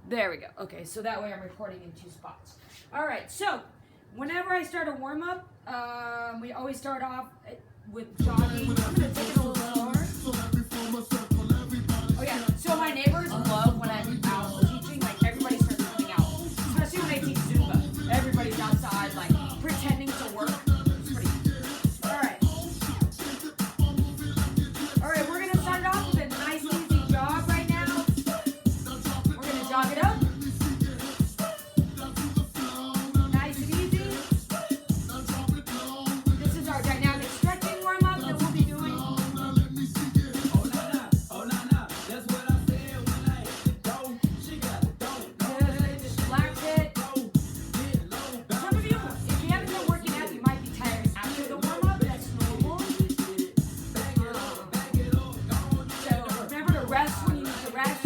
There we go. Okay, so that way I'm recording in 2 spots. All right, so whenever I start a warm-up, we always start off with jogging. I'm going to take it a little slower. Oh yeah, so my neighbors love when I'm out teaching, like everybody starts coming out. Especially when I teach Zumba. Everybody's outside, like pretending to work. It's pretty cool. All right, we're going to start off with a nice easy jog right now. We're going to jog it up. Nice and easy. This is our dynamic stretching warm-up that we'll be doing. Good, just relax it. Some of you, if you haven't been working out, you might be tired after the warm-up. That's normal. So remember to rest when you need to rest.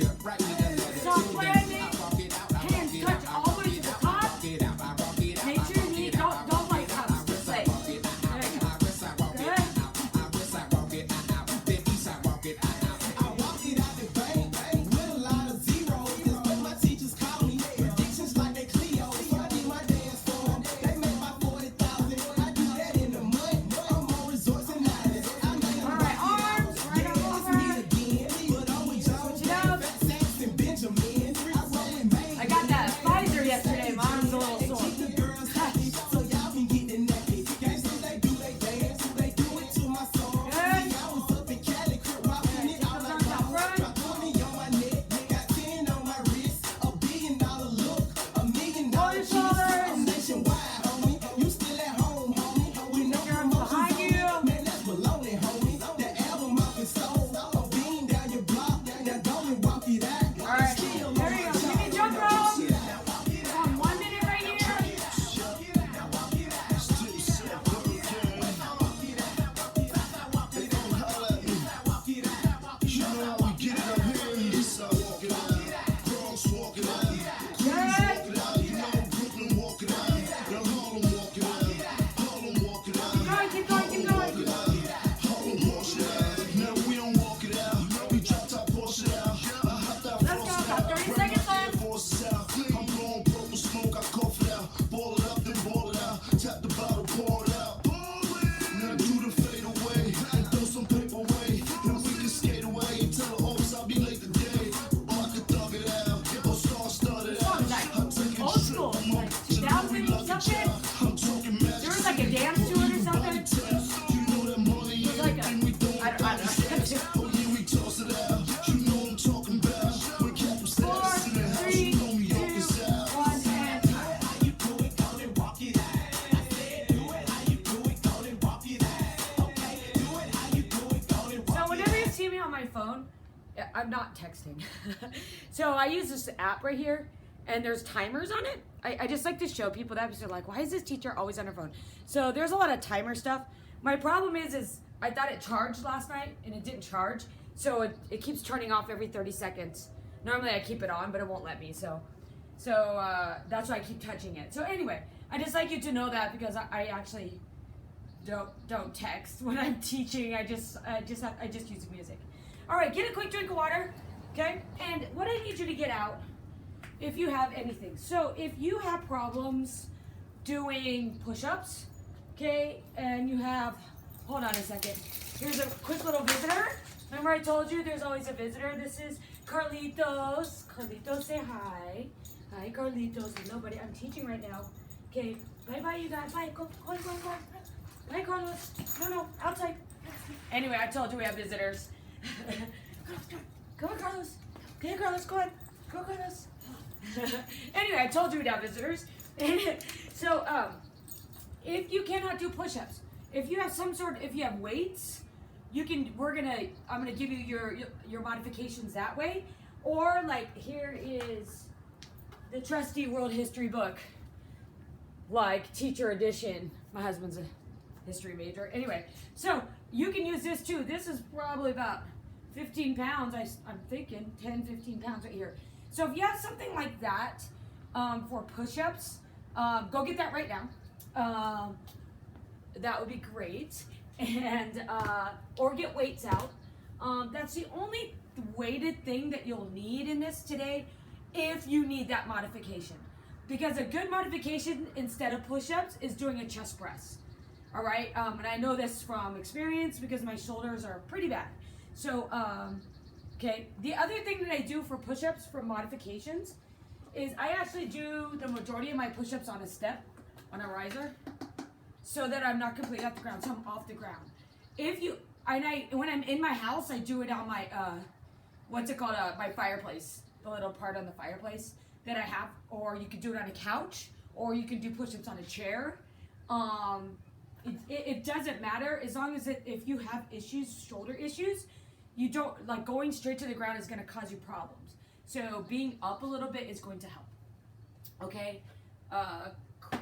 Soft landing. Hands touch all the way to the top. Make sure your knee don't like touch the leg. There you go. Good. I'm not texting. So I use this app right here, and there's timers on it. I just like to show people that because they're like, why is this teacher always on her phone? So there's a lot of timer stuff. My problem is I thought it charged last night, and it didn't charge. So it keeps turning off every 30 seconds. Normally I keep it on, but it won't let me. So that's why I keep touching it. So anyway, I just like you to know that because I actually don't text when I'm teaching. I just use music. All right, get a quick drink of water, okay? And what I need you to get out, if you have anything. So if you have problems doing push-ups, okay, and you have, hold on a second. Here's a quick little visitor. Remember I told you there's always a visitor? This is Carlitos. Carlitos, say hi. Hi, Carlitos. Nobody, I'm teaching right now. Okay, bye-bye, you guys. Bye, go. Bye, Carlos. No, outside. Anyway, I told you we have visitors. Come on, Carlos. Okay, Carlos, go on. Go, Carlos. Anyway, I told you we'd have visitors. So, if you cannot do push-ups, if you have if you have weights, you can. I'm gonna give you your modifications that way, or like here is the trusty world history book, like teacher edition. My husband's a history major. Anyway, so you can use this too. This is probably about 15 pounds. I'm thinking 10, 15 pounds right here. So if you have something like that for push-ups, go get that right now. That would be great. And or get weights out. That's the only weighted thing that you'll need in this today if you need that modification. Because a good modification instead of push-ups is doing a chest press. All right, and I know this from experience because my shoulders are pretty bad. So, okay, the other thing that I do for push-ups for modifications is I actually do the majority of my push-ups on a step, on a riser, so that I'm not completely off the ground, so I'm off the ground. When I'm in my house, I do it on my, what's it called, my fireplace, the little part on the fireplace that I have, or you could do it on a couch, or you can do push-ups on a chair. It doesn't matter as long as if you have issues, shoulder issues, you don't, like going straight to the ground is going to cause you problems. So being up a little bit is going to help. Okay?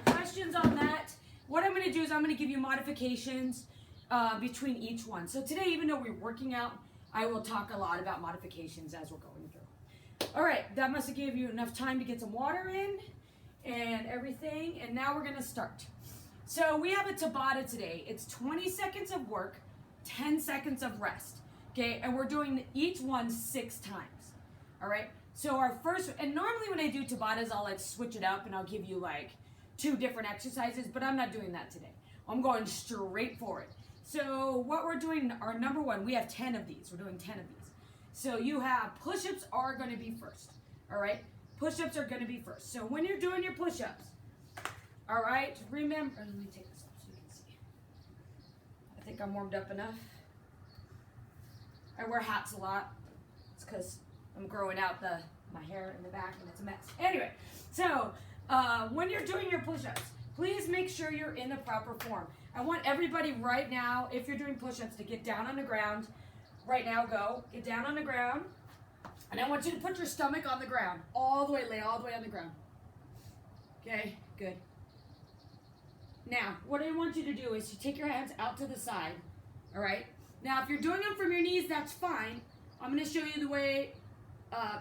Questions on that? What I'm going to do is I'm going to give you modifications between each one. So today, even though we're working out, I will talk a lot about modifications as we're going through. All right, that must have gave you enough time to get some water in and everything. And now we're gonna start. So we have a Tabata today. It's 20 seconds of work, 10 seconds of rest. Okay, and we're doing each one 6 times. All right, so our first, and normally when I do Tabatas, I'll like switch it up and I'll give you like 2 different exercises, but I'm not doing that today. I'm going straight for it. So what we're doing, our number one, we have 10 of these. We're doing 10 of these. So you have push-ups are going to be first. All right, push-ups are going to be first. So when you're doing your push-ups, all right, remember, let me take this off so you can see. I think I'm warmed up enough. I wear hats a lot. It's because I'm growing out my hair in the back and it's a mess. Anyway, so when you're doing your push-ups, please make sure you're in the proper form. I want everybody right now, if you're doing push-ups, to get down on the ground. Right now, go. Get down on the ground. And I want you to put your stomach on the ground. All the way, lay all the way on the ground. Okay, good. Now, what I want you to do is you take your hands out to the side. All right? Now, if you're doing them from your knees, that's fine. I'm going to show you the way,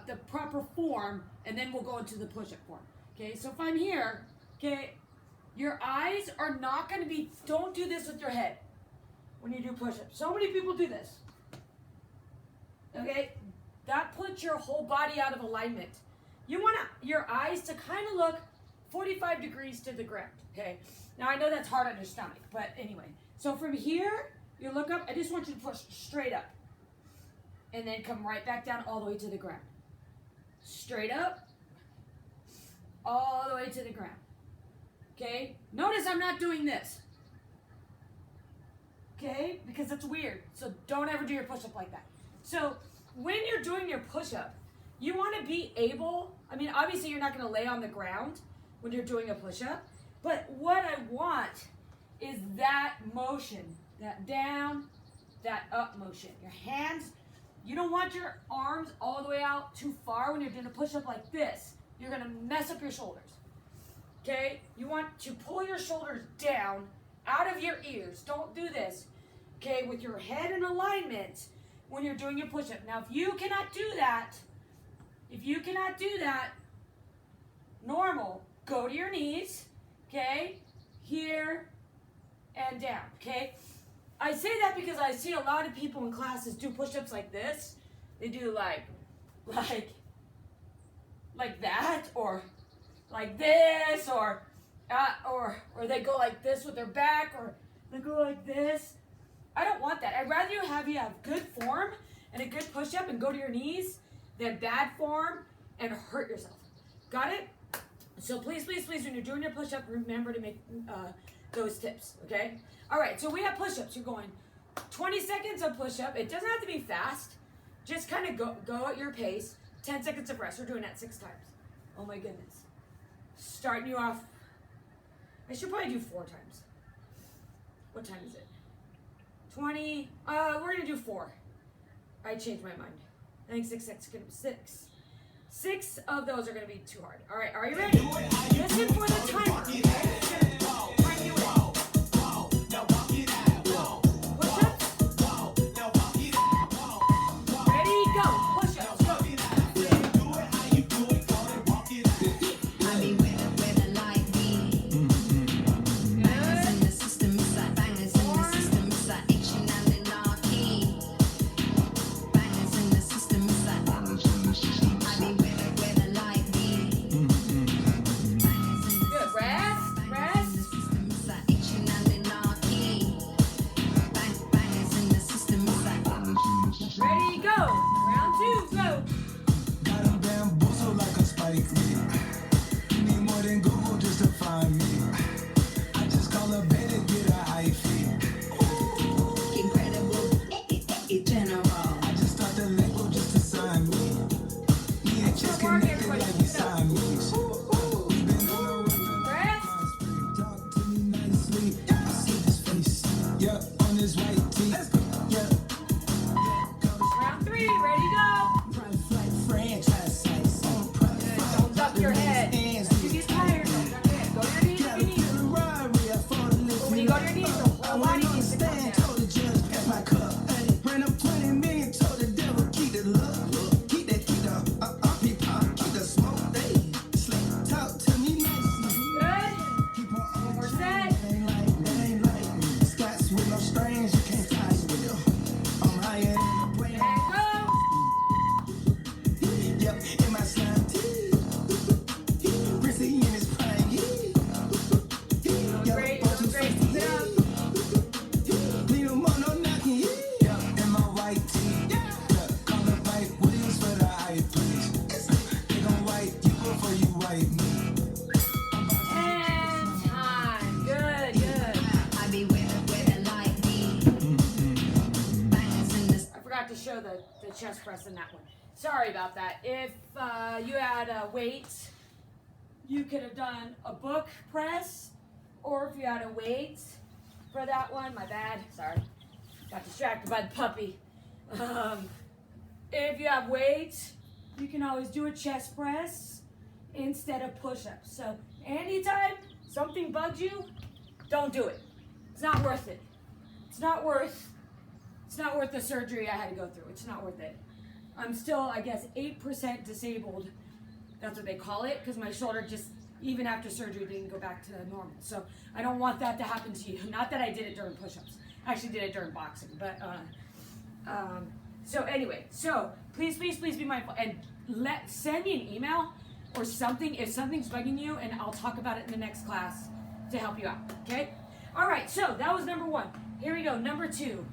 the proper form, and then we'll go into the push-up form. Okay, so if I'm here, okay, your eyes are not going to be, don't do this with your head when you do push-ups. So many people do this. Okay, that puts your whole body out of alignment. You want your eyes to kind of look 45 degrees to the ground, okay? Now, I know that's hard on your stomach, but anyway. So from here, you look up. I just want you to push straight up. And then come right back down all the way to the ground. Straight up, all the way to the ground. Okay? Notice I'm not doing this. Okay? Because that's weird. So don't ever do your push-up like that. So when you're doing your push-up, you want to be able, I mean, obviously you're not going to lay on the ground when you're doing a push-up, but what I want is that motion, that down, that up motion. Your hands, you don't want your arms all the way out too far when you're doing a push-up like this. You're going to mess up your shoulders. Okay? You want to pull your shoulders down out of your ears. Don't do this. Okay? With your head in alignment when you're doing your push-up. Now, if you cannot do that, normal, go to your knees, okay? Here and down, okay? I say that because I see a lot of people in classes do push-ups like this. They do like that, or like this, or they go like this with their back, or they go like this. I don't want that. I'd rather you have good form and a good push-up and go to your knees than bad form and hurt yourself. Got it? So please, please, please, when you're doing your push-up, remember to make those tips, okay? All right, so we have push-ups. You're going 20 seconds of push-up. It doesn't have to be fast. Just kind of go at your pace. 10 seconds of rest. We're doing that 6 times. Oh, my goodness. Starting you off. I should probably do 4 times. What time is it? 20. We're going to do 4. I changed my mind. I think 6. 6 of those are going to be too hard. All right, are you ready? Listen for the timer. Okay? Time you in. Push-ups. Ready, go. Push-ups, go. Ready, go. Round 2, go. Got them bamboozled like a spike me. You need more than Google just to find me. I just call a bed and get a high fee. Incredible, general. I just start the label just to sign me. Me and Chess connected like we signed me. We've been on a run for the talk to me nicely. I see his face. Yeah, on his white tee. Yeah. Round 3, ready, go. Don't duck your head. If you get tired, don't duck your head. Go to your knees if you need to. But when you go to your knees, the whole body needs to come down. Ran up 20 million, told the devil, keep the love. Keep that, chest press in that one. Sorry about that. If you had a weight, you could have done a book press, or if you had a weight for that one, my bad, sorry. Got distracted by the puppy. If you have weight, you can always do a chest press instead of push-ups. So anytime something bugs you, don't do it. It's not worth it. It's not worth the surgery I had to go through. It's not worth it. I'm still, I guess, 8% disabled. That's what they call it, because my shoulder just, even after surgery, didn't go back to normal. So I don't want that to happen to you. Not that I did it during push-ups. I actually did it during boxing. But so anyway, so please be mindful and send me an email or something if something's bugging you, and I'll talk about it in the next class to help you out. Okay? All right. So that was number 1. Here we go. Number 2.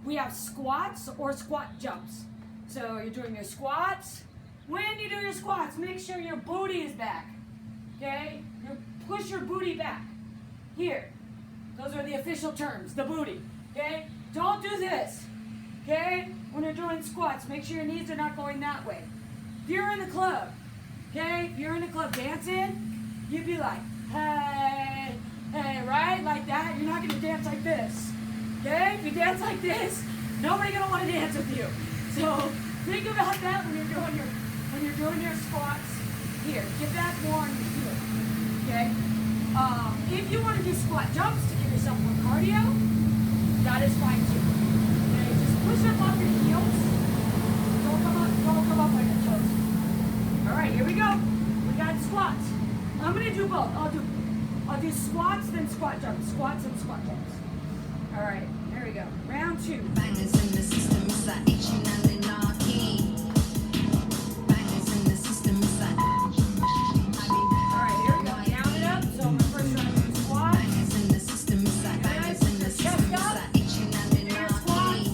We have squats or squat jumps. So you're doing your squats. When you do your squats, make sure your booty is back. Okay? You push your booty back. Here. Those are the official terms. The booty. Okay? Don't do this. Okay? When you're doing squats, make sure your knees are not going that way. If you're in the club, okay? If you're in the club dancing, you'd be like, hey, hey, right? Like that. You're not going to dance like this. Okay? If you dance like this, nobody's going to want to dance with you. So think about that when you're doing your squats. Here, get that more on your heel. Okay? If you want to do squat jumps to give yourself more cardio, that is fine too. Okay? Just push up off your heels. Don't come up on your toes. All right, here we go. We got squats. I'm gonna do both. I'll do squats, then squat jumps. Squats and squat jumps. All right, here we go. Round 2. Bangers in the system, it's like itching and anarchy. Bangers in the system, it's like. All right, here we go. Down it up. So my first round is squat. Bangers in the system, it's like. Bangers in the system, it's like itching and anarchy.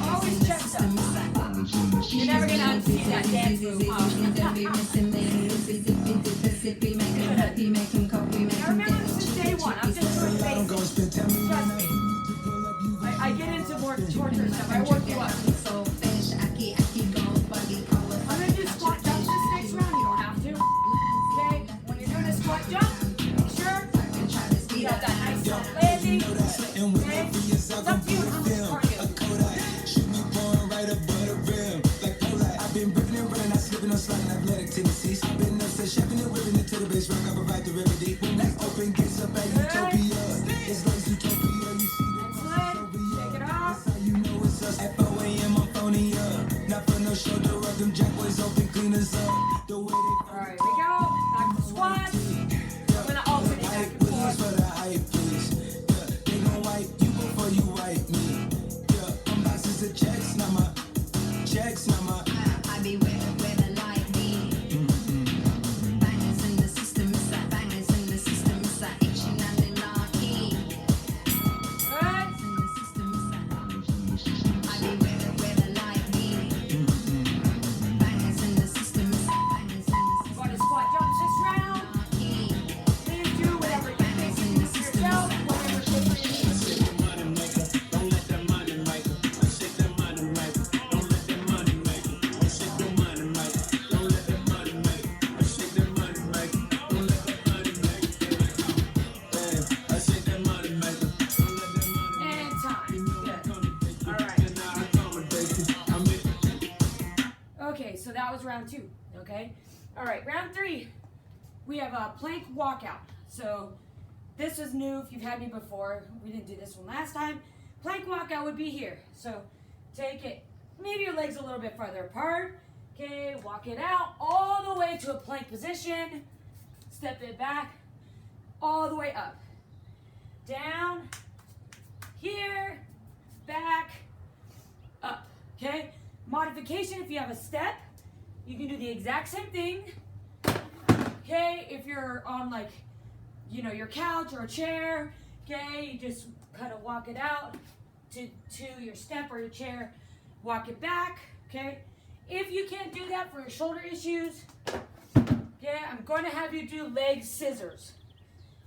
Always chest up. You're never gonna see that dance move. I remember this is day 1. I'm just doing basics. Trust me. I get into more torture stuff. I work you up. I'm gonna do squat jumps this next round. You don't have to. Okay? When you're doing a squat jump, make sure you have that nice soft landing. Okay? It's up to you how much cardio. Shoot me pouring right above the rim. Like Polite, I've been ripping and running, I slipping on sliding athletic tendencies. I've been upset, chefing and whipping it to the base rock. I provide the remedy. When we open gates up at Utopia, it's like Utopia. You see the Shake it off. that's how you know it's us. At 4 a.m. I'm phoning up. Not for no shoulder rub, them jack boys open cleaners up. The way they All right, here we go. Back to squats. I'm gonna alternate back and please forth. for the hype, please. Yeah, they gon' wipe you before you wipe me. Yeah, I'm boxes of checks, not my checks, not my. I be with a like me. Bangers in the system, it's like bangers in the system, it's like itching and anarchy. Good. In the system, it's like I be with a like me. Bangers in the system, it's like bangers in the system. Going to squat jumps this round. Please do whatever you think you do for yourself. Whatever good for you. And time. Good. All right. Okay, so that was round 2. Okay. All right, round 3. We have a plank walkout. So this is new. If you've had me before, we didn't do this one last time. Plank walkout would be here. So take it, maybe your legs a little bit farther apart. Okay, walk it out all the way to a plank position. Step it back, all the way up. Down, here, back, up. Okay? Modification, if you have a step, you can do the exact same thing. Okay? If you're on like, your couch or a chair, okay, you just kind of walk it out to your step or your chair, walk it back, okay? If you can't do that for your shoulder issues, okay, I'm going to have you do leg scissors.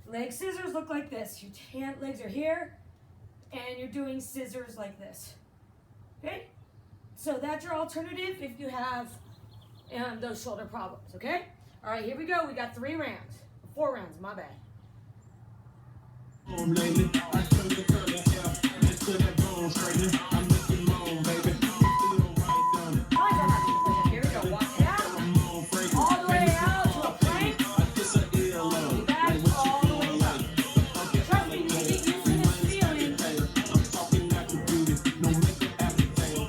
Leg scissors look like this. Your legs are here, and you're doing scissors like this, okay? So that's your alternative if you have those shoulder problems, okay? All right, here we go. We got 3 rounds. 4 rounds, my bad. Lately, I turn the curly hair into that bone straightening. I'm looking long, baby. Feel right down it. Here we go. Walk it out. I'm on break. All the way out to a plank. I kiss her ear low. Back all the way up. Trust me, you get used to this feeling. I'm talking natural beauty, no makeup aftertail.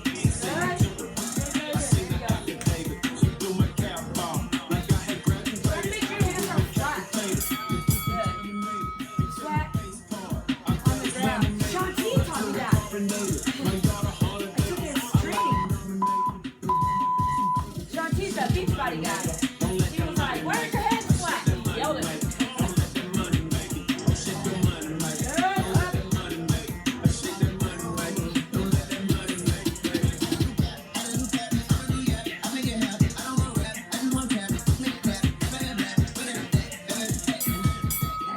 I see the active David. Do my cap off like I had graduated. Make sure your hands are flat. Good. Sweat on the ground. Shanti taught me that. I took his training. Shanti's a beach body guy. She was like, why are your hands flat? He yelled at me.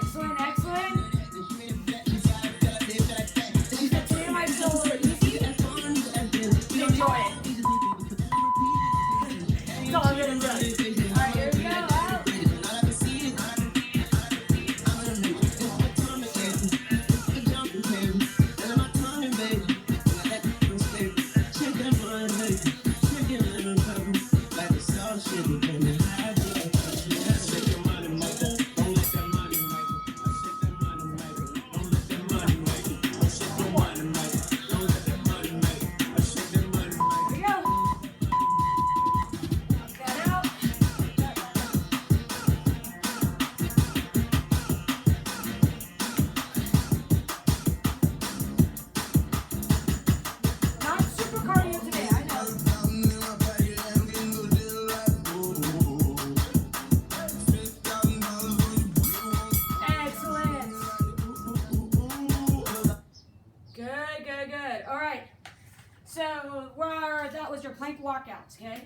Excellent, excellent. She said, today might feel a little easy. Enjoy it. That's all I'm gonna do. All right, here we go. Out. Here we go. Knock that out. Not super cardio today, I know. Excellent. Good, good, good. All right. So that was your plank walkouts, okay?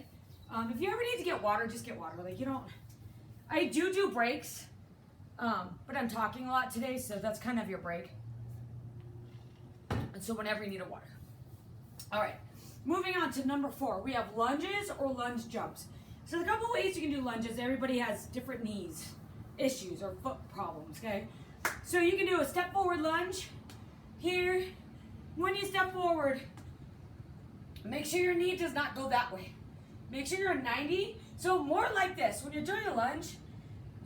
If you ever need to get water, just get water. Like you don't. I do breaks, but I'm talking a lot today, so that's kind of your break. And so whenever you need a water. All right. Moving on to number 4, we have lunges or lunge jumps. So there's a couple ways you can do lunges. Everybody has different knees issues or foot problems, okay? So you can do a step forward lunge here. When you step forward, make sure your knee does not go that way. Make sure you're 90. So more like this. When you're doing a lunge,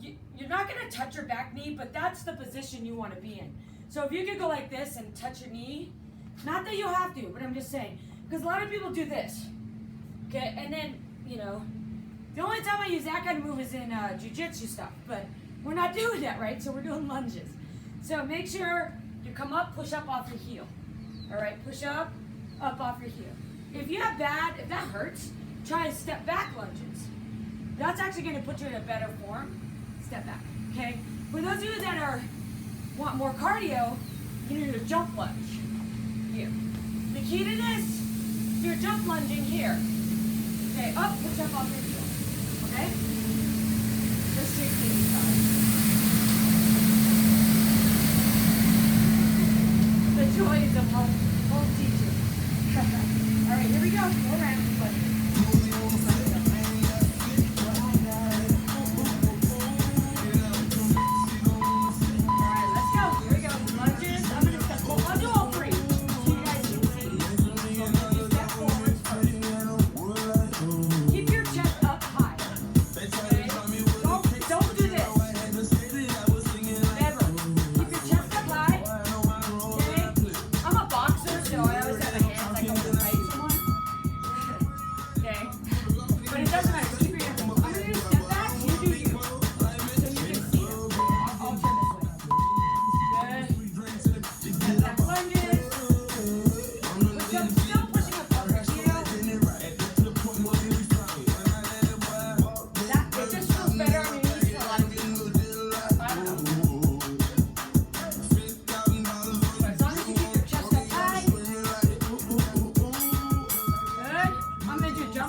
you're not going to touch your back knee, but that's the position you want to be in. So if you could go like this and touch your knee, not that you have to, but I'm just saying, because a lot of people do this. Okay, and then, you know, the only time I use that kind of move is in jiu-jitsu stuff, but we're not doing that, right? So we're doing lunges. So make sure you come up, push up off your heel. All right, push up off your heel. If that hurts, try step back lunges. That's actually going to put you in a better form. Step back, okay? For those of you that want more cardio, you need a jump lunge here. The key to this, you're jump lunging here. Okay, up, push up off your heel. Okay? Just 16 times. The joys of home teaching. All right, here we go. More rounds,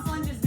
lunges.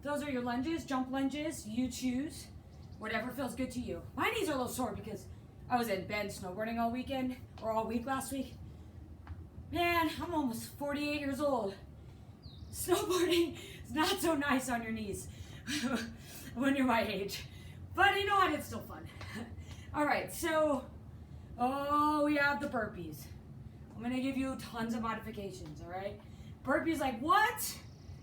those are your lunges, jump lunges. You choose whatever feels good to you. My knees are a little sore because I was in bed snowboarding all weekend or all week last week. Man, I'm almost 48 years old. Snowboarding is not so nice on your knees when you're my age. But you know what? It's still fun. All right, so, we have the burpees. I'm going to give you tons of modifications, all right? Burpees, like, what?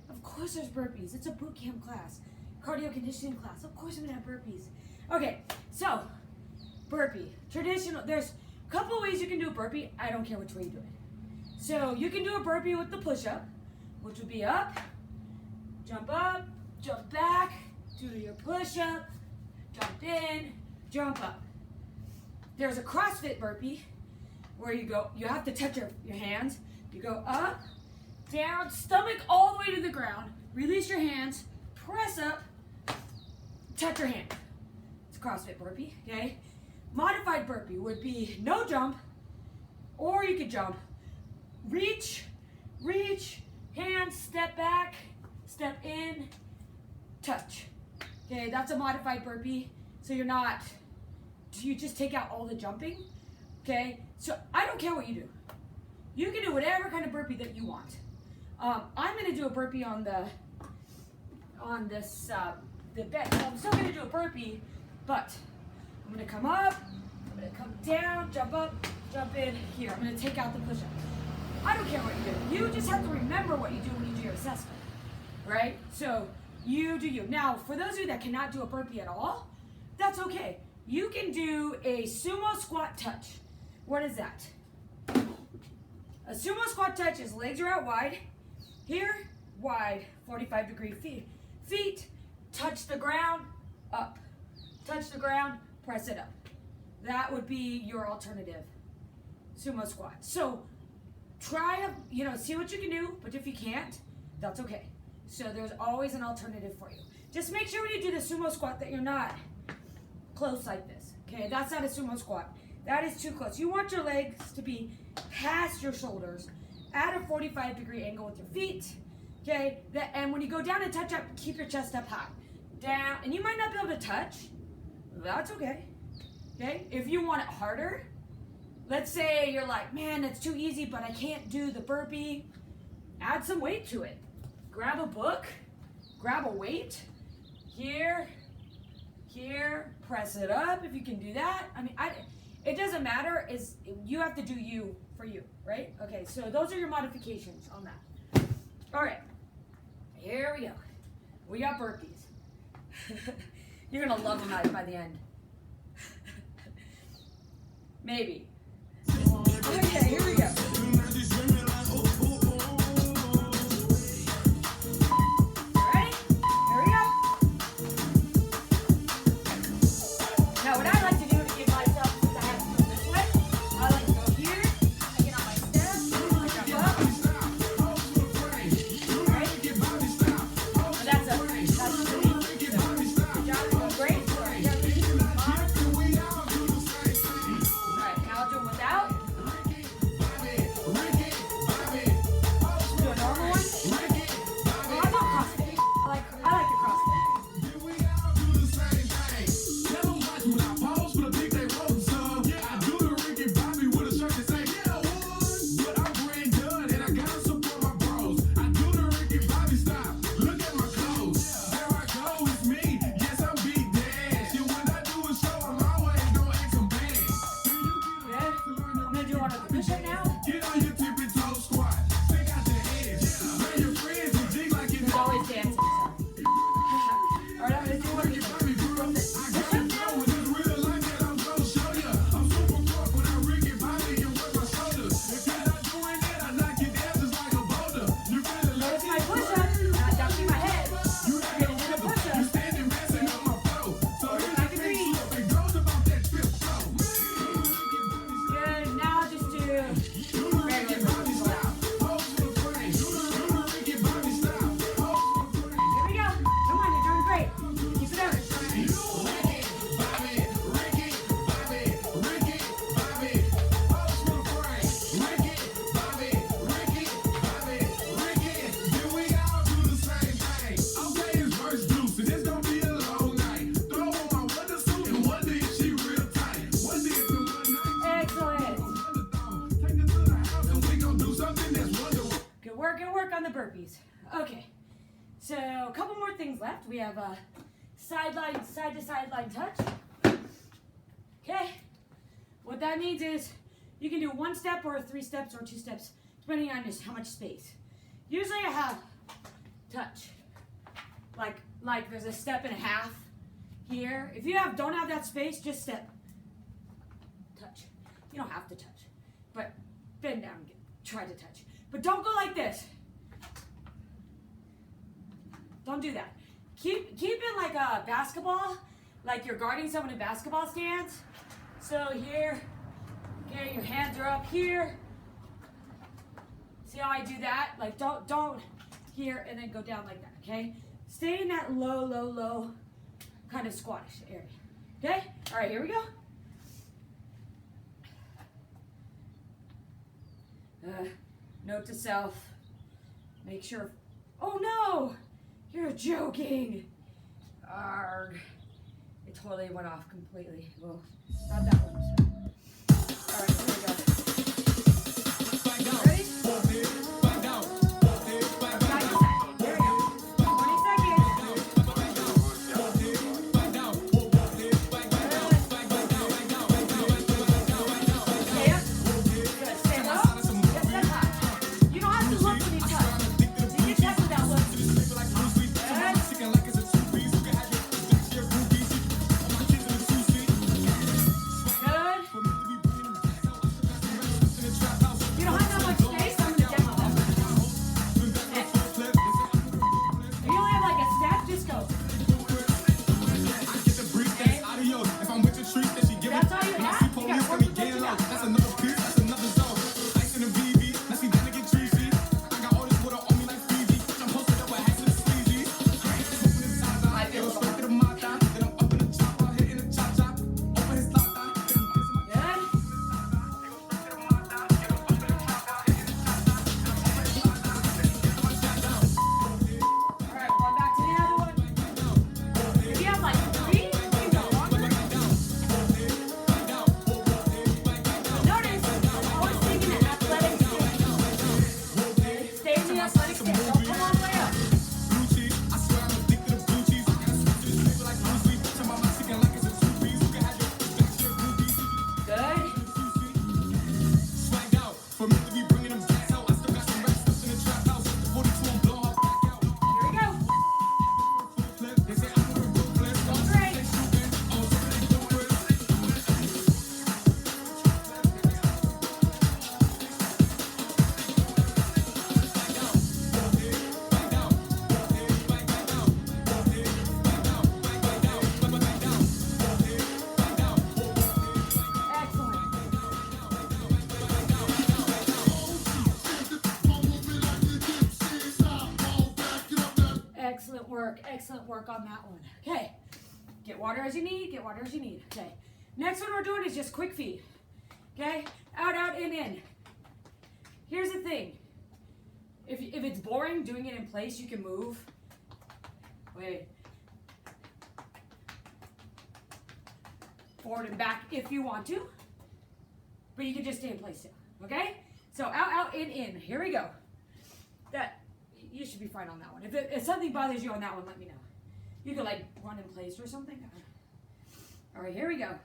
Of course there's burpees. It's a boot camp class, cardio conditioning class. Of course I'm going to have burpees. Okay, so, burpee. Traditional, there's a couple ways you can do a burpee. I don't care which way you do it. So, you can do a burpee with the push-up, which would be up, jump back, do your push-up, jump in, jump up. There's a CrossFit burpee where you have to touch your hands. You go up, down, stomach all the way to the ground, release your hands, press up, touch your hand. It's a CrossFit burpee, okay? Modified burpee would be no jump, or you could jump, reach, hands, step back, step in, touch. Okay, that's a modified burpee. So you just take out all the jumping. Okay, so I don't care what you do. You can do whatever kind of burpee that you want. I'm gonna do a burpee on the bed. I'm still gonna do a burpee, but I'm gonna come up, I'm gonna come down, jump up, jump in here. I'm gonna take out the push-up. I don't care what you do. You just have to remember what you do when you do your assessment, right? So you do you. Now, for those of you that cannot do a burpee at all, that's okay. You can do a sumo squat touch. What is that? A sumo squat touch is legs are out wide, here, wide, 45-degree feet, touch the ground, up. Touch the ground, press it up. That would be your alternative sumo squat. So try, see what you can do, but if you can't, that's okay. So there's always an alternative for you. Just make sure when you do the sumo squat that you're not close like this. Okay, that's not a sumo squat. That is too close. You want your legs to be past your shoulders at a 45-degree angle with your feet. Okay, and when you go down and touch up, keep your chest up high. Down, and you might not be able to touch. That's okay. Okay, if you want it harder, let's say you're like, man, that's too easy, but I can't do the burpee. Add some weight to it. Grab a book, grab a weight, here, press it up if you can do that. I mean, it doesn't matter, you have to do you for you, right? Okay, so those are your modifications on that. All right, here we go. We got burpees. You're gonna love them by the end. Maybe. Okay, here we go. So a couple more things left. We have a side to sideline touch. Okay. What that means is you can do 1 step or 3 steps or 2 steps, depending on just how much space. Usually I have touch. Like there's a step and a half here. If you don't have that space, just step. Touch. You don't have to touch. But bend down, try to touch. But don't go like this. Don't do that. Keep it like a basketball, like you're guarding someone in basketball stance. So here, okay, your hands are up here. See how I do that? Like don't here and then go down like that, okay? Stay in that low kind of squatish area. Okay? All right, here we go. Note to self. Make sure. Oh no! You're joking. Arrgh. It totally went off completely. Well, not that one. All right, here we go. Ready? Here we go. 20 seconds. Stay up. Good. Stay low. Yes, that's high. You don't have to look when you touch. You can touch without looking. Excellent work on that one. Okay, get water as you need, get water as you need. Okay, next one we're doing is just quick feet. Okay, out, in. Here's the thing. If it's boring doing it in place, you can move. Wait. Forward and back if you want to. But you can just stay in place too. Okay? So out, in. Here we go. You should be fine on that one. If something bothers you on that one, let me know. You could like run in place or something. All right, here we go.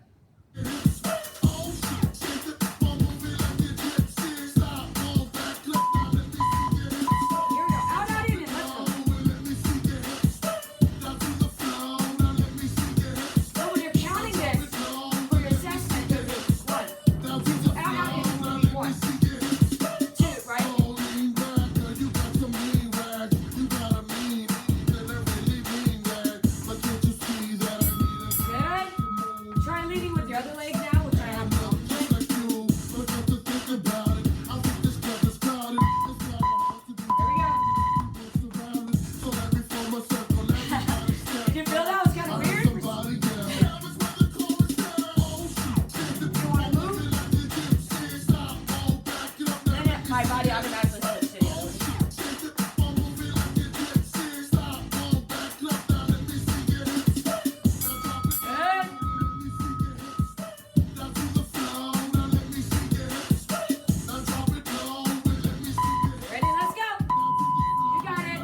My body automatically switched to the other one. Ready? Let's go. You got it.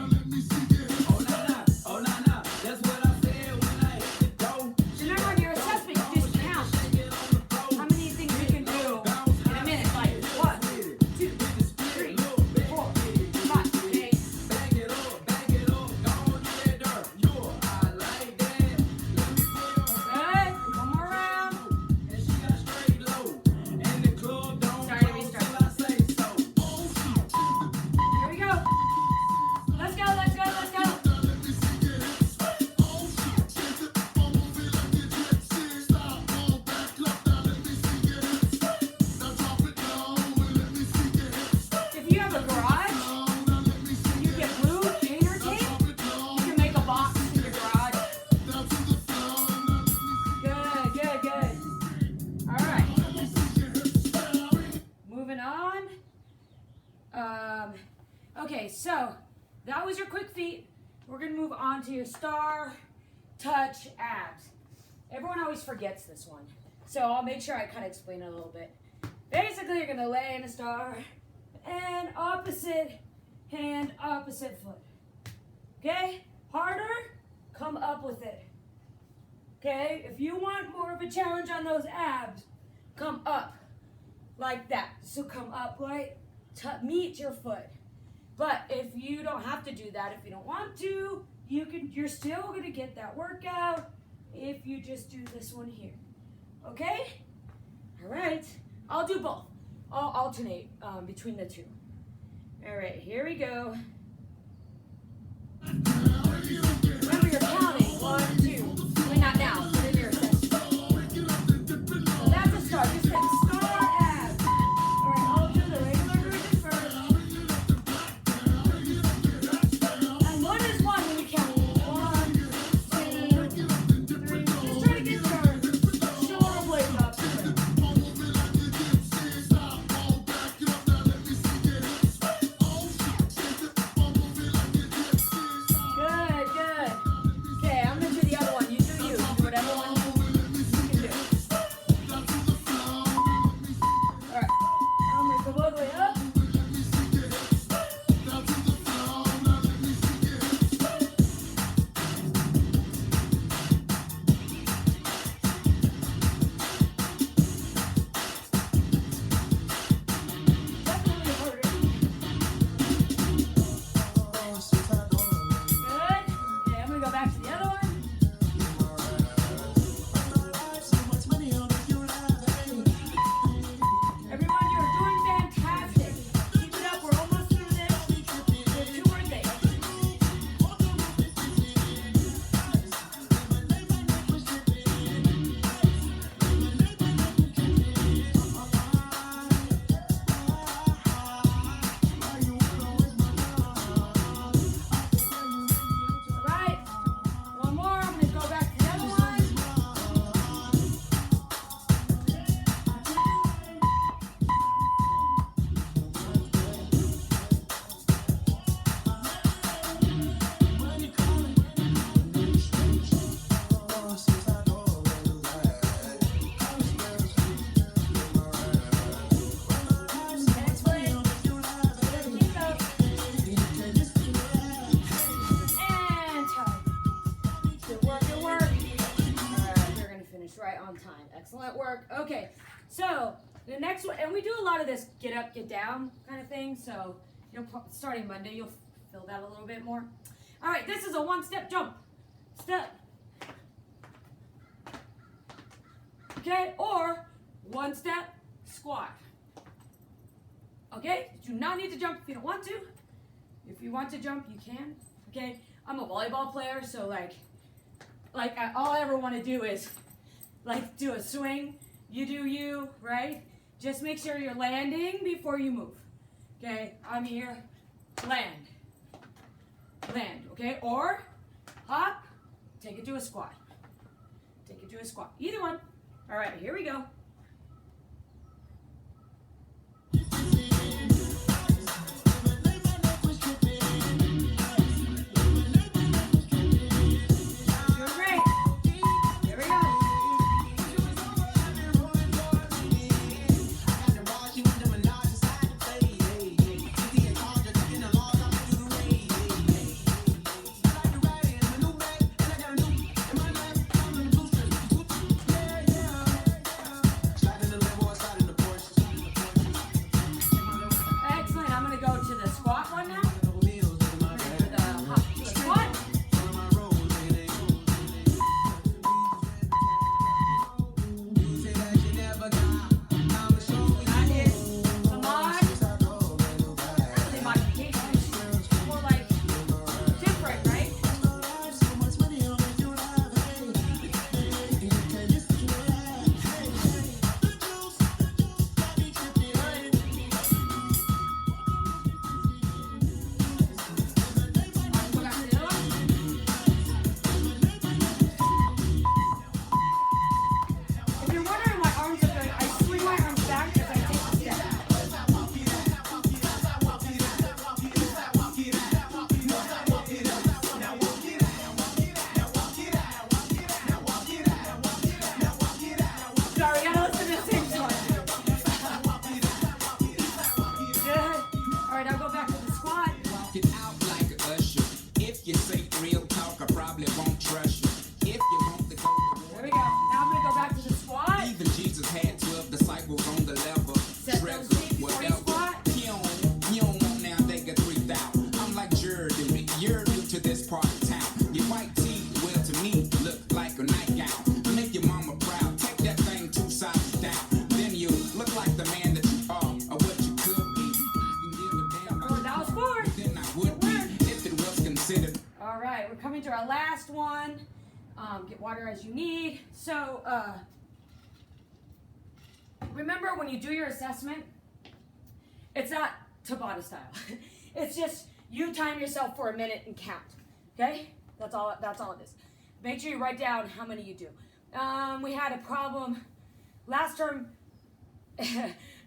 Okay, so that was your quick feet. We're gonna move on to your star, touch, abs. Everyone always forgets this one. So I'll make sure I kind of explain it a little bit. Basically, you're gonna lay in a star and opposite hand, opposite foot. Okay? Harder, come up with it. Okay? If you want more of a challenge on those abs, come up like that. So come up right, meet your foot. But if you don't have to do that, if you don't want to, you're still gonna get that workout if you just do this one here. Okay? All right. I'll do both. I'll alternate between the two. All right, here we go. Remember, you're counting. 1, 2. I mean, not now, but in your session. So that's a start. Just hit star abs. All right, I'll do the regular version first. And 1 is 1 when you count. 1, 2, 3. Just try to get your shoulder blades up. Excellent work. Okay, so the next one, and we do a lot of this get up, get down kind of thing. So, starting Monday, you'll feel that a little bit more. All right, this is a 1-step jump. Step. Okay, or 1-step squat. Okay, you do not need to jump if you don't want to. If you want to jump, you can. Okay, I'm a volleyball player, so like all I ever want to do is do a swing. You do you, right? Just make sure you're landing before you move. Okay, I'm here, land, okay? Or hop, take it to a squat. Take it to a squat, either one. All right, here we go. coming to our last one. Get water as you need. So, remember when you do your assessment, it's not Tabata style. It's just you time yourself for a minute and count. Okay? That's all it is. Make sure you write down how many you do. We had a problem last term.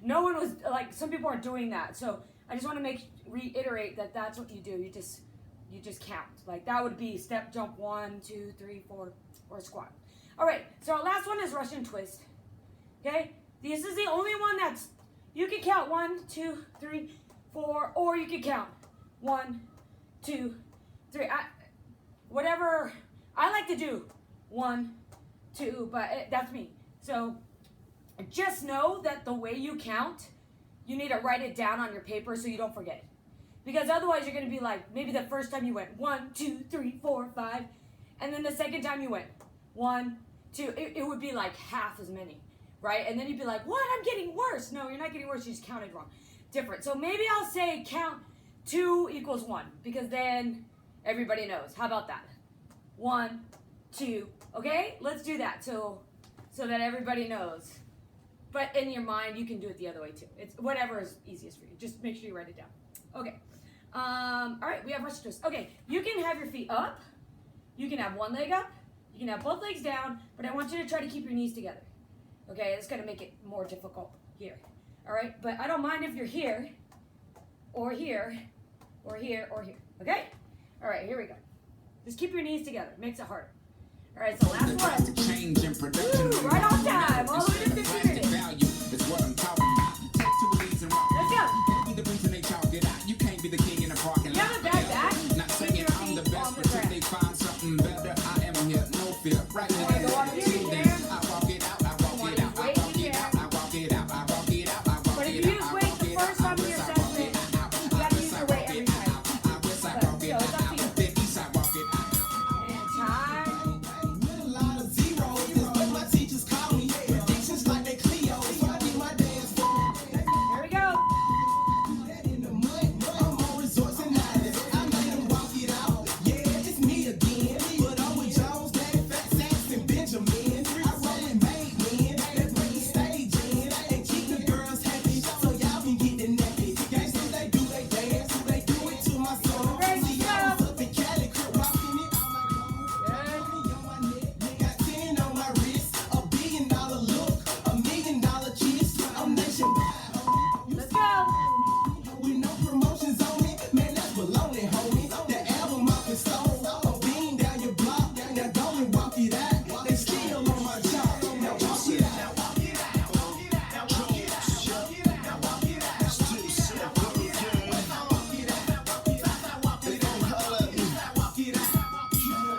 No one was, like, some people aren't doing that. So I just want to reiterate that that's what you do. You just count. Like, that would be step, jump, 1, 2, 3, 4, or squat. All right, so our last one is Russian twist. Okay? This is the only one that's, you can count 1, 2, 3, 4, or you can count 1, 2, 3. Whatever, I like to do 1, 2, but that's me. So just know that the way you count, you need to write it down on your paper so you don't forget it. Because otherwise you're going to be like, maybe the first time you went 1, 2, 3, 4, 5, and then the second time you went 1, 2, it would be like half as many, right? And then you'd be like, what? I'm getting worse. No, you're not getting worse. You just counted wrong. Different. So maybe I'll say count 2 equals 1, because then everybody knows. How about that? 1, 2. Okay? Let's do that so that everybody knows. But in your mind, you can do it the other way too. It's whatever is easiest for you. Just make sure you write it down. Okay. All right, we have Russian twist. Okay, you can have your feet up. You can have one leg up. You can have both legs down. But I want you to try to keep your knees together. Okay, it's going to make it more difficult here. All right, but I don't mind if you're here, or here, or here, or here. Okay? All right, here we go. Just keep your knees together. It makes it harder. All right, so last one. Change in production. Woo, right on time. All the way to 50 minutes. Value is what I'm talking about. Take 2 of these and rock. Let's go. Be the reason they chalk it out. You can't be the king in the parking lot. You have a bad back? Not saying Keep your I'm the feet best, on the but if ground. they find something better, I am here. No fear. Right Wanna there. go on mute, Till then, man? I walk it out. I walk it out. I walk it out. I walk it out. I walk it out. I walk But if it you out. use I weight walk the it first out. time of your assessment, you gotta use your weight every time. I wish I walk it So it's up to you. out. Then east I walk it out. And time. With a lot of zeros, is what my teachers call me. Predictions like they Cleos. So I need my dance for Here we go. that in the mud. I'm on resorts and islands. I made them walk it out. Yeah, it's me again. But I'm with Jones, Daddy, Fat Sacks, and Benjamin. I roll and made men that bring the stage in and keep the girls happy. So y'all can get the naked. Gangsters, they do they dance. They do it to my song. Great See, I was up in Cali, crib rocking it all night long. Good. On my neck, got 10 on my wrist, $1 billion look, $1 million kiss. I'm nationwide, Let's go. with no promotions on it. Man, that's baloney, homie. The album off and stole, a bean down your block. Now go and walk it out. They still on my job. Now walk it out.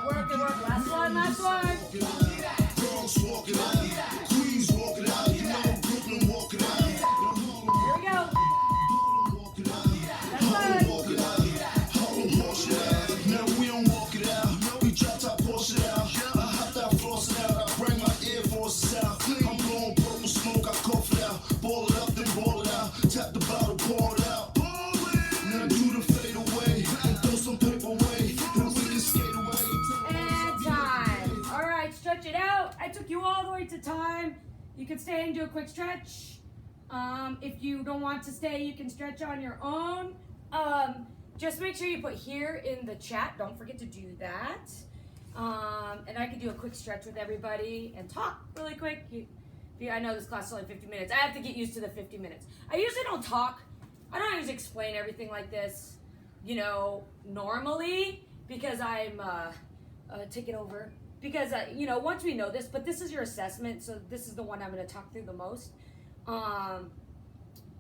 Work, good work. Last one, last one. Bronx walk it out, Queens walk it out, you know Brooklyn walk it out, Here we go. walk it out, That's good. walk it out, Harlem wash it out. Now we don't walk it out, we drop top Porsche it out. I hop that floss it out, I bring my Air Forces out. I'm blowing purple smoke, I cough it out, ball it up then ball it out, tap the bottle, pour it out. Now do the fade away and throw some paper away, and we can skate away. And time. All right, stretch it out. I took you all the way to time. You can stay and do a quick stretch. If you don't want to stay, you can stretch on your own. Just make sure you put here in the chat. Don't forget to do that. And I can do a quick stretch with everybody and talk really quick. I know this class is only 50 minutes. I have to get used to the 50 minutes. I usually don't talk. I don't always explain everything like this, normally, because I'm taking over. Because, once we know this, but this is your assessment, so this is the one I'm going to talk through the most.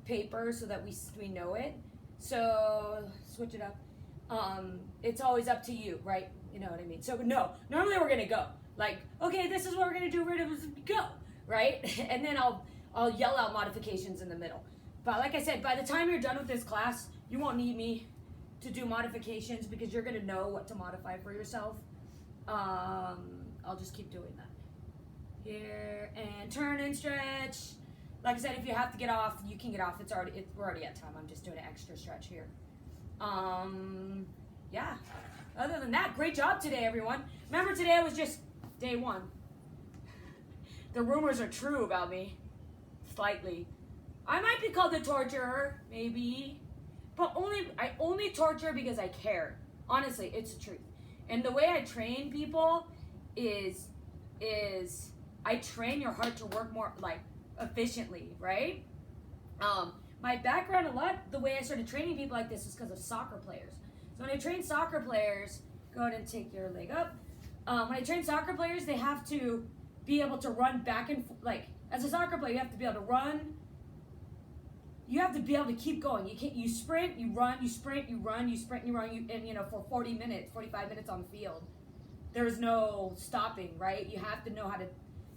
Paper, so that we know it. So, switch it up. It's always up to you, right? You know what I mean? So, no, normally we're going to go. Like, okay, this is what we're going to do, we're going to go, right? And then I'll yell out modifications in the middle. But like I said, by the time you're done with this class, you won't need me to do modifications because you're going to know what to modify for yourself. I'll just keep doing that. Here, and turn and stretch. Like I said, if you have to get off, you can get off. We're already at time. I'm just doing an extra stretch here. Yeah. Other than that, great job today, everyone. Remember, today was just day one. The rumors are true about me. Slightly. I might be called a torturer, maybe. But I only torture because I care. Honestly, it's the truth. And the way I train people is I train your heart to work more like efficiently, right? My background a lot, the way I started training people like this is because of soccer players. So when I train soccer players, go ahead and take your leg up. When I train soccer players, they have to be able to run back and like as a soccer player, you have to be able to run. You have to be able to keep going. You sprint, you run, you sprint, you run, you sprint, you run, and for 40 minutes, 45 minutes on the field. There's no stopping, right? You have to know how to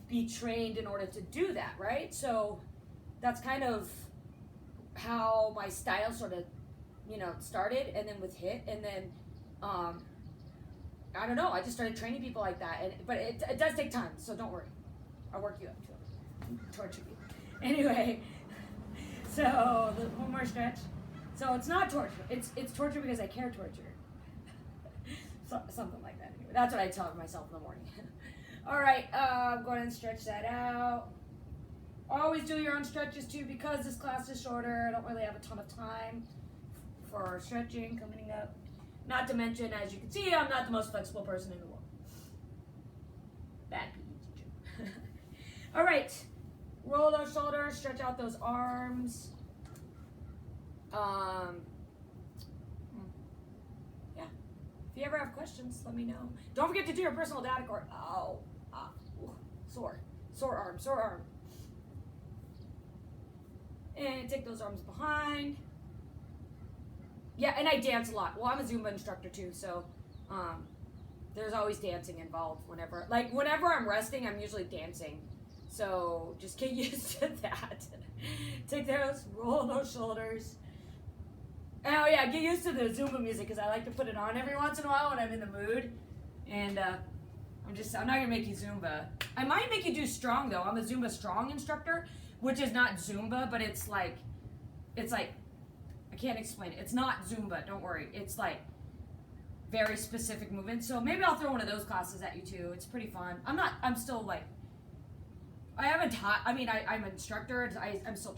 be trained in order to do that, right? So that's kind of how my style sort of, started, and then with HIIT, and then I don't know, I just started training people like that, but it does take time, so don't worry. I'll work you up to it. Torture you. Anyway, so one more stretch. So it's not torture. It's torture because I care torture. Something like that. Anyway, that's what I tell myself in the morning. All right, go ahead and stretch that out. Always do your own stretches too because this class is shorter. I don't really have a ton of time for stretching coming up. Not to mention, as you can see, I'm not the most flexible person in the world. Bad PE teacher. All right, roll those shoulders, stretch out those arms. Yeah. If you ever have questions, let me know. Don't forget to do your personal data cord. Oh, sore arm. And take those arms behind. Yeah, and I dance a lot. Well, I'm a Zumba instructor too, so there's always dancing involved whenever I'm resting, I'm usually dancing. So just get used to that. Take those, roll those shoulders. Oh yeah, get used to the Zumba music because I like to put it on every once in a while when I'm in the mood. And I'm not gonna make you Zumba. I might make you do strong though. I'm a Zumba strong instructor, which is not Zumba, but it's like I can't explain it. It's not Zumba, don't worry. It's like very specific movements. So maybe I'll throw one of those classes at you too. It's pretty fun. I'm still like, I haven't taught, I'm an instructor. I'm still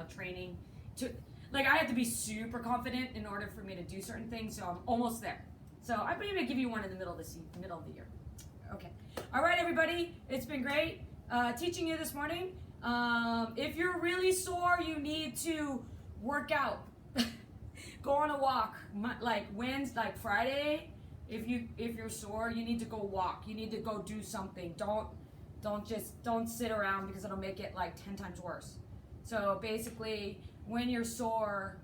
training to, like I have to be super confident in order for me to do certain things. So I'm almost there. So I'm going to give you one in the middle of the year. Okay. All right, everybody. It's been great teaching you this morning. If you're really sore, you need to work out. Go on a walk. Like Friday, if you're sore, you need to go walk. You need to go do something. Don't sit around because it'll make it like 10 times worse. So basically, when you're sore,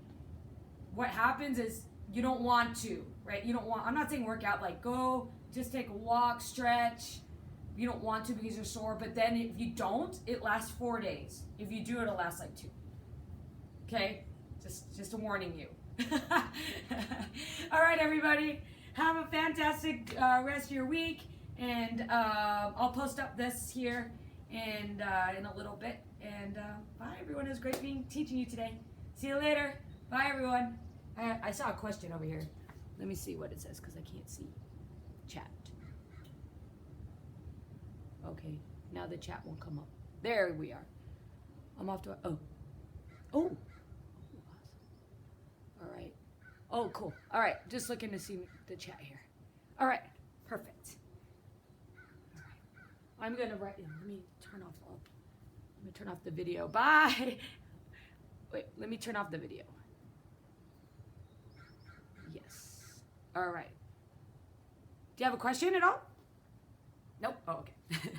what happens is you don't want to, right? I'm not saying work out, like go just take a walk, stretch. You don't want to because you're sore, but then if you don't, it lasts 4 days. If you do, it'll last like 2. Okay? Just a warning you. All right, everybody. Have a fantastic rest of your week, and I'll post up this here and in a little bit. And bye, everyone. It was great teaching you today. See you later. Bye, everyone. I saw a question over here. Let me see what it says because I can't see chat. Okay, now the chat won't come up. There we are. I'm off to oh. All right. Oh, cool. All right, just looking to see the chat here. All right, perfect. All right, I'm gonna write. Let me turn off the video. Bye. Wait, let me turn off the video. Yes. All right. Do you have a question at all? Nope. Oh, okay.